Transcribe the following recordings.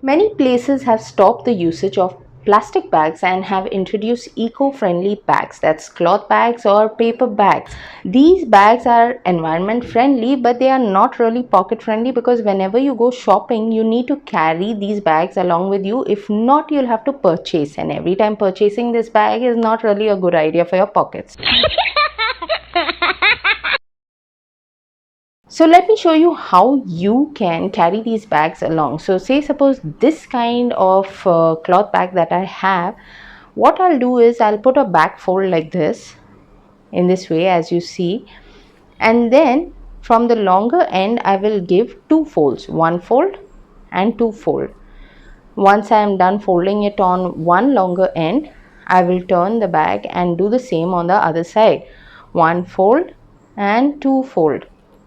Many places have stopped the usage of plastic bags and have introduced eco-friendly bags, that's cloth bags or paper bags. These bags are environment friendly, but they are not really pocket friendly, because whenever you go shopping you need to carry these bags along with you. If not, you'll have to purchase, and every time purchasing this bag is not really a good idea for your pockets. So let me show you how you can carry these bags along. So say suppose this kind of cloth bag that I have, what I'll do is I'll put a back fold like this, in this way as you see, and then from the longer end I will give two folds, one fold and two fold. Once I am done folding it on one longer end, I will turn the bag and do the same on the other side, one fold and two fold.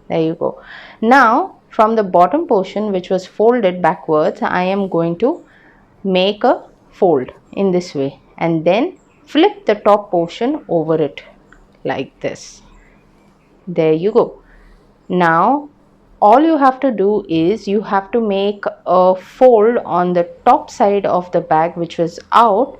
There you go. Now from the bottom portion which was folded backwards, I am going to make a fold in this way and then flip the top portion over it like this. There you go. Now all you have to do is you have to make a fold on the top side of the bag which was out,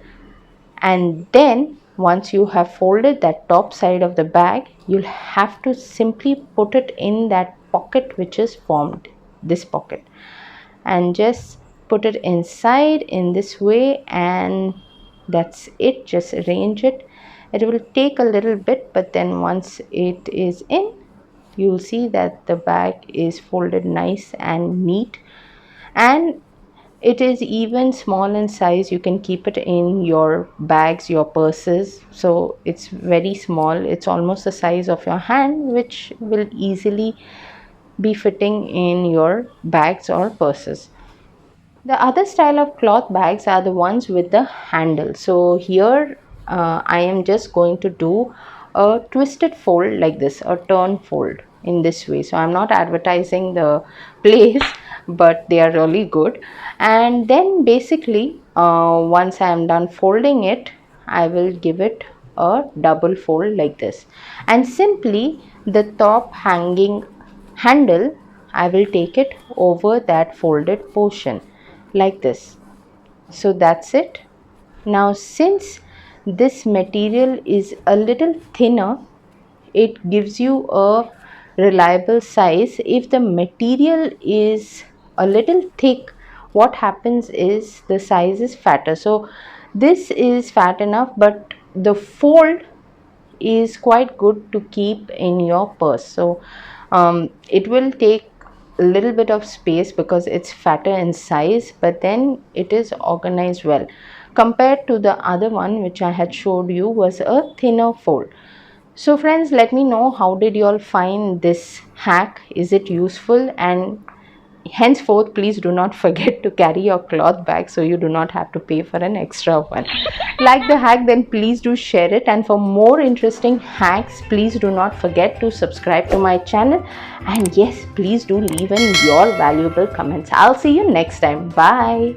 and then once you have folded that top side of the bag, you'll have to simply put it in that pocket which is formed, this pocket, and just put it inside in this way, and that's it. Just arrange it. It will take a little bit, but then once it is in, you'll see that the bag is folded nice and neat, and it is even small in size. You can keep it in your bags, your purses, so it's very small. It's almost the size of your hand, which will easily be fitting in your bags or purses. The other style of cloth bags are the ones with the handle. So here I am just going to do a twisted fold like this, a turn fold in this way. So I'm not advertising the place, but they are really good. And then basically once I am done folding it, I will give it a double fold like this, and simply the top hanging handle, I will take it over that folded portion like this. So that's it. Now since this material is a little thinner, it gives you a reliable size. If the material is a little thick, what happens is the size is fatter. So this is fat enough, but the fold is quite good to keep in your purse. So it will take a little bit of space because it's fatter in size, but then it is organized well compared to the other one which I had showed you was a thinner fold. So friends, let me know, how did you all find this hack? Is it useful? And henceforth, please do not forget to carry your cloth bag so you do not have to pay for an extra one. Like the hack, then please do share it, and for more interesting hacks, please do not forget to subscribe to my channel, and yes, please do leave in your valuable comments. I'll see you next time. Bye.